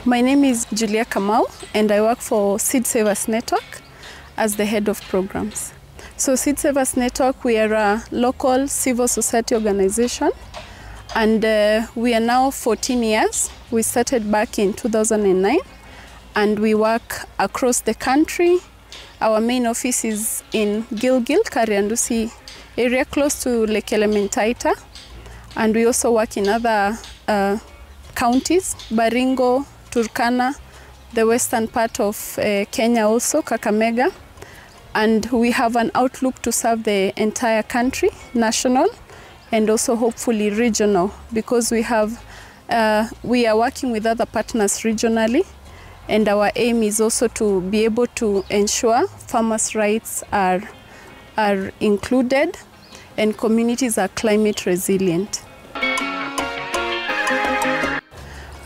My name is Julia Kamau and I work for Seed Savers Network as the head of programs. So Seed Savers Network, we are a local civil society organization and we are now 14 years. We started back in 2009 and we work across the country. Our main office is in Gilgil, Kariandusi area close to Lake Elementaita, and we also work in other counties, Baringo, Turkana, the western part of Kenya also, Kakamega, and we have an outlook to serve the entire country, national, and also hopefully regional, because we are working with other partners regionally, and our aim is also to be able to ensure farmers' rights are included and communities are climate resilient.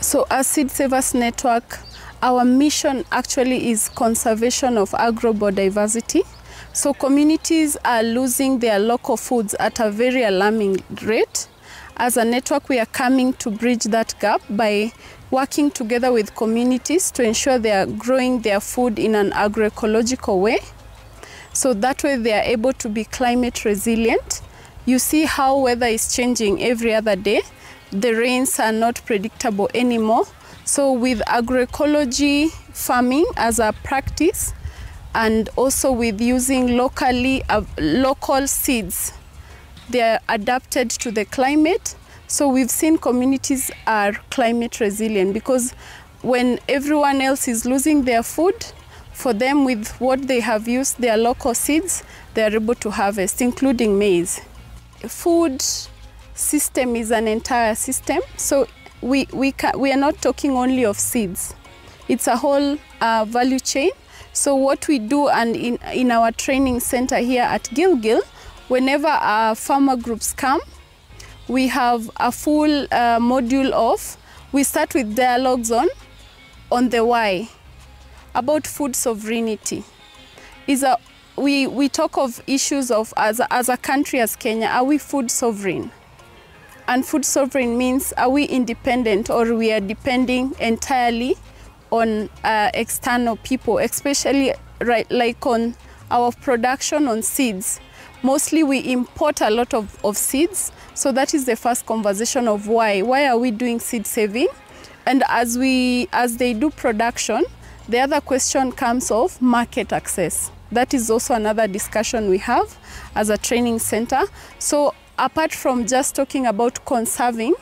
So as Seed Savers Network, our mission actually is conservation of agrobiodiversity. So communities are losing their local foods at a very alarming rate. As a network, we are coming to bridge that gap by working together with communities to ensure they are growing their food in an agroecological way. So that way they are able to be climate resilient. You see how weather is changing every other day. The rains are not predictable anymore. So with agroecology farming as a practice, and also with using local seeds, they are adapted to the climate. So we've seen communities are climate resilient because when everyone else is losing their food, for them with what they have used, their local seeds, they are able to harvest, including maize. Food system is an entire system. So we are not talking only of seeds. It's a whole value chain. So what we do, and in our training center here at Gilgil, whenever our farmer groups come, we have a full module of, we start with dialogues on the why, about food sovereignty. We talk of issues of, as a country, as Kenya, are we food sovereign? And food sovereign means, are we independent or we are depending entirely on external people, especially like on our production on seeds. Mostly we import a lot of seeds. So that is the first conversation of why. Why are we doing seed saving? And as they do production, the other question comes of market access. That is also another discussion we have as a training center. So apart from just talking about conserving,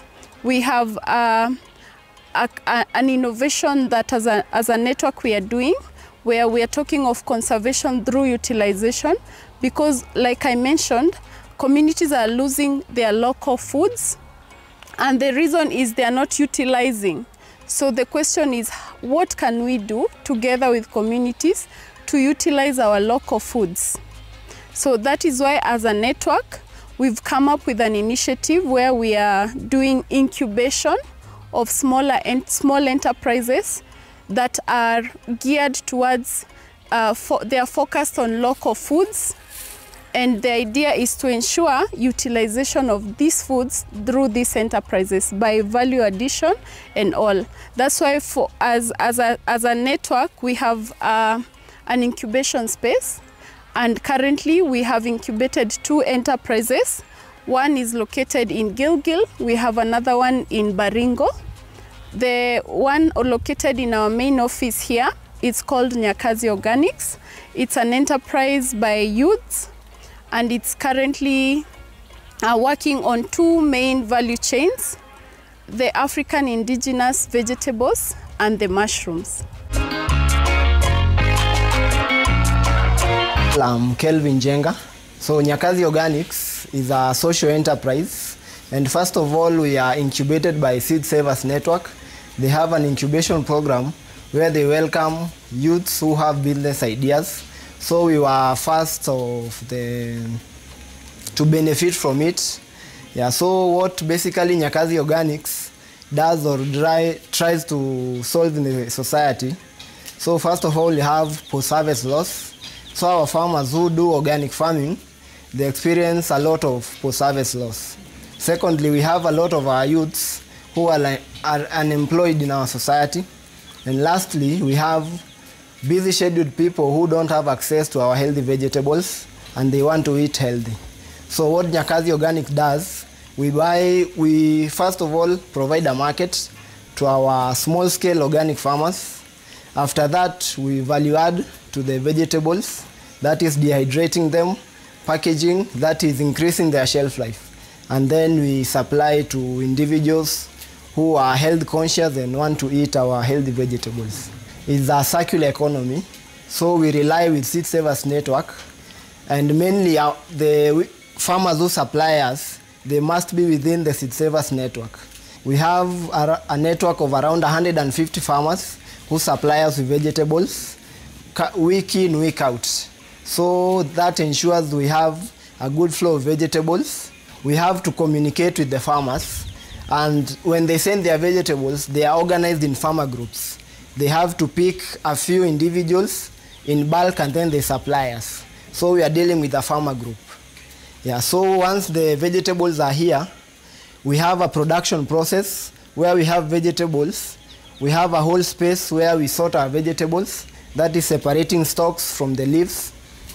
we have an innovation that as a network we are doing, where we are talking of conservation through utilization, because like I mentioned, communities are losing their local foods, and the reason is they are not utilizing. So the question is, what can we do together with communities to utilize our local foods? So that is why as a network, we've come up with an initiative where we are doing incubation of small enterprises that are geared towards, they are focused on local foods. And the idea is to ensure utilization of these foods through these enterprises by value addition and all. That's why as a network, we have an incubation space. And currently we have incubated 2 enterprises. One is located in Gilgil. We have another one in Baringo. The one located in our main office here, it's called Nyakazi Organics. It's an enterprise by youths, and it's currently working on 2 main value chains, the African indigenous vegetables and the mushrooms. I'm Kelvin Jenga. So Nyakazi Organics is a social enterprise, and first of all, we are incubated by Seed Savers Network. They have an incubation program where they welcome youths who have business ideas. So we were first to benefit from it. Yeah, so what basically Nyakazi Organics does or tries to solve in the society. So first of all, we have post-harvest loss. So our farmers who do organic farming, they experience a lot of post-harvest loss. Secondly, we have a lot of our youths who are unemployed in our society. And lastly, we have busy scheduled people who don't have access to our healthy vegetables and they want to eat healthy. So what Nyakazi Organic does, we first of all provide a market to our small scale organic farmers. After that, we value add to the vegetables, that is dehydrating them, packaging, that is increasing their shelf life. And then we supply to individuals who are health conscious and want to eat our healthy vegetables. It's a circular economy, so we rely with Seed Savers Network, and mainly the farmers who supply us, they must be within the Seed Savers Network. We have a network of around 150 farmers who supply us with vegetables week in, week out. So that ensures we have a good flow of vegetables. We have to communicate with the farmers, and when they send their vegetables, they are organized in farmer groups. They have to pick a few individuals in bulk and then they supply us. So we are dealing with a farmer group. Yeah, so once the vegetables are here, we have a production process where we have vegetables. We have a whole space where we sort our vegetables, that is separating stalks from the leaves.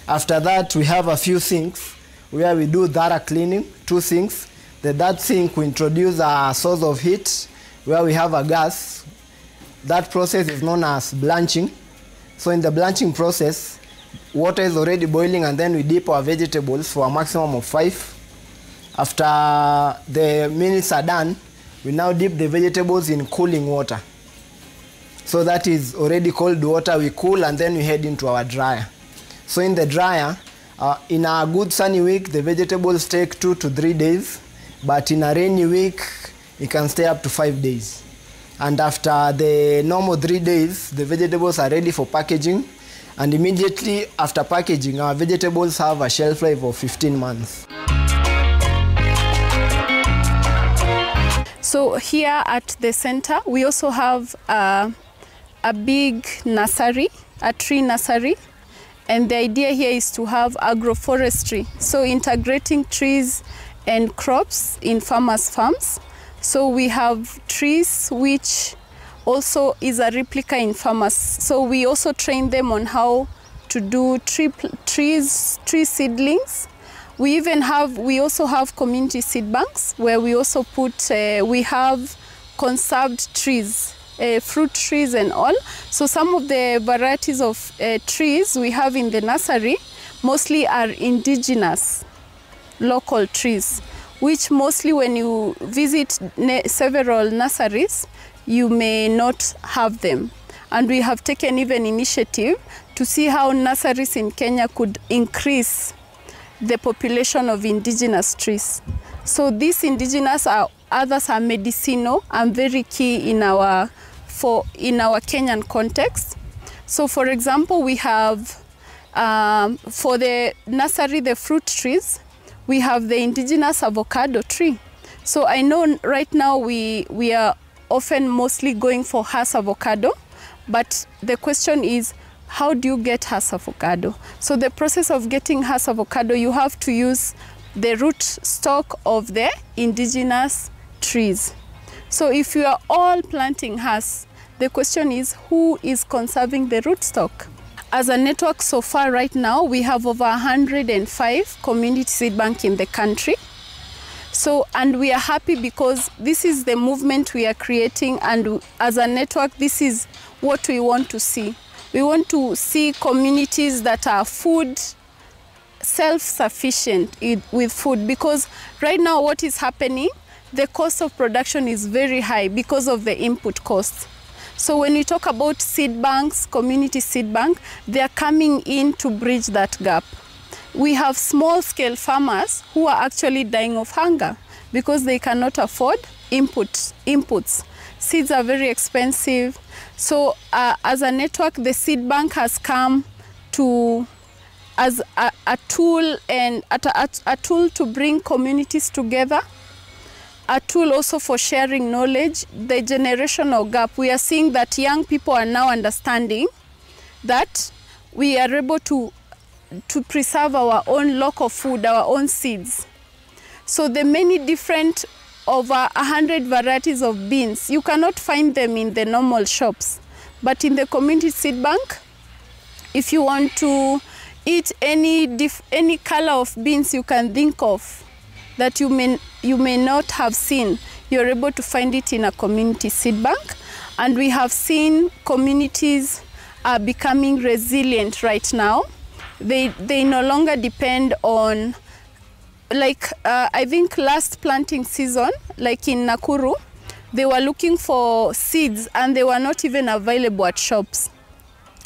After that, we have a few sinks where we do thorough cleaning, 2 sinks. That sink, we introduce a source of heat where we have a gas. That process is known as blanching. So in the blanching process, water is already boiling and then we dip our vegetables for a maximum of 5. After the minutes are done, we now dip the vegetables in cooling water. So that is already cold water, we cool and then we head into our dryer. So in the dryer, in a good sunny week, the vegetables take 2 to 3 days, but in a rainy week, it can stay up to 5 days. And after the normal 3 days, the vegetables are ready for packaging, and immediately after packaging, our vegetables have a shelf life of 15 months. So here at the center, we also have a big nursery, a tree nursery. And the idea here is to have agroforestry, so integrating trees and crops in farmers' farms. So we have trees, which also is a replica in farmers. So we also train them on how to do tree seedlings. We also have community seed banks where we also put, we have conserved trees, fruit trees and all. So some of the varieties of trees we have in the nursery mostly are indigenous local trees, which mostly when you visit several nurseries, you may not have them. And we have taken even initiative to see how nurseries in Kenya could increase the population of indigenous trees. So these indigenous others are medicinal and very key in our Kenyan context. So for example, we have for the nursery, the fruit trees, we have the indigenous avocado tree. So I know right now we are often mostly going for Hass avocado, but the question is, how do you get Hass avocado? So the process of getting Hass avocado, you have to use the root stock of the indigenous trees. So if you are all planting Hass, the question is, who is conserving the rootstock? As a network so far right now, we have over 105 community seed banks in the country. So, and we are happy because this is the movement we are creating, and as a network, this is what we want to see. We want to see communities that are food self-sufficient with food, because right now what is happening, the cost of production is very high because of the input costs. So when we talk about seed banks, community seed bank, they are coming in to bridge that gap. We have small-scale farmers who are actually dying of hunger because they cannot afford inputs. Seeds are very expensive. So as a network, the seed bank has come to as a tool, and a tool to bring communities together. A tool also for sharing knowledge, the generational gap. We are seeing that young people are now understanding that we are able to preserve our own local food, our own seeds. So the many different, over 100 varieties of beans, you cannot find them in the normal shops. But in the community seed bank, if you want to eat any color of beans you can think of that you may not have seen, you're able to find it in a community seed bank. And we have seen communities are becoming resilient right now. They no longer depend on, like I think last planting season, like in Nakuru, they were looking for seeds and they were not even available at shops.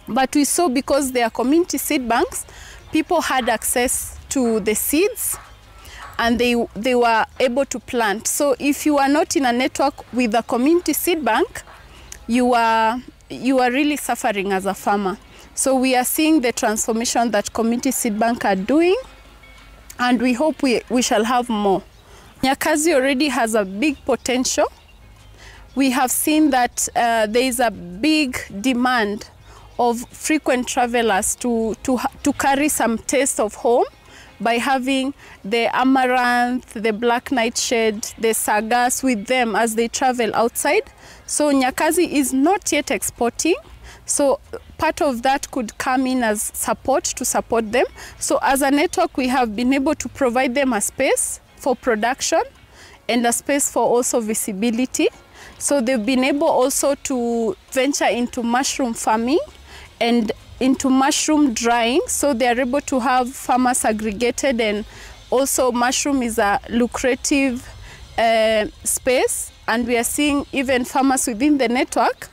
But we saw, because they are community seed banks, people had access to the seeds and they were able to plant. So if you are not in a network with a community seed bank, you are really suffering as a farmer. So we are seeing the transformation that community seed bank are doing, and we hope we shall have more. Nyakazi already has a big potential. We have seen that there is a big demand of frequent travelers to carry some taste of home by having the amaranth, the black nightshade, the sagas with them as they travel outside. So Nyakazi is not yet exporting, so part of that could come in as support to support them. So as a network, we have been able to provide them a space for production and a space for also visibility. So they've been able also to venture into mushroom farming and into mushroom drying, so they are able to have farmers aggregated, and also mushroom is a lucrative space, and we are seeing even farmers within the network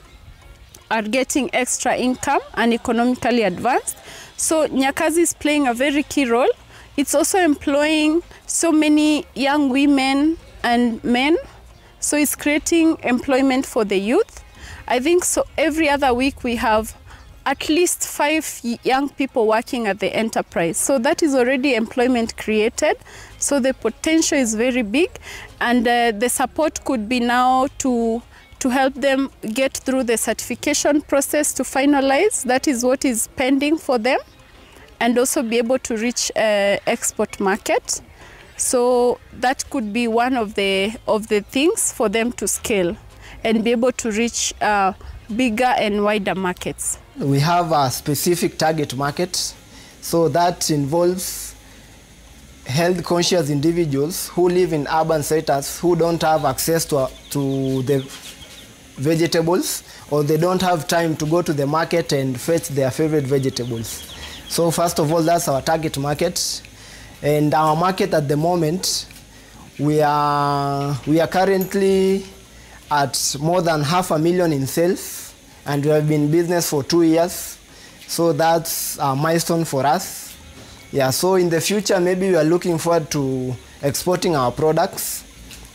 are getting extra income and economically advanced. So Nyakazi is playing a very key role. It's also employing so many young women and men, so it's creating employment for the youth. I think so every other week we have at least 5 young people working at the enterprise. So that is already employment created. So the potential is very big, and the support could be now to help them get through the certification process to finalize. That is what is pending for them, and also be able to reach export market. So that could be one of the things for them to scale and be able to reach bigger and wider markets. We have a specific target market, so that involves health-conscious individuals who live in urban centers, who don't have access to the vegetables, or they don't have time to go to the market and fetch their favorite vegetables. So first of all, that's our target market. And our market at the moment, we are currently at more than 500,000 in sales, and we have been in business for 2 years. So that's a milestone for us. Yeah, so in the future, maybe we are looking forward to exporting our products,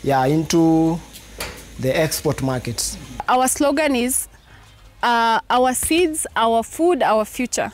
into the export markets. Our slogan is our seeds, our food, our future.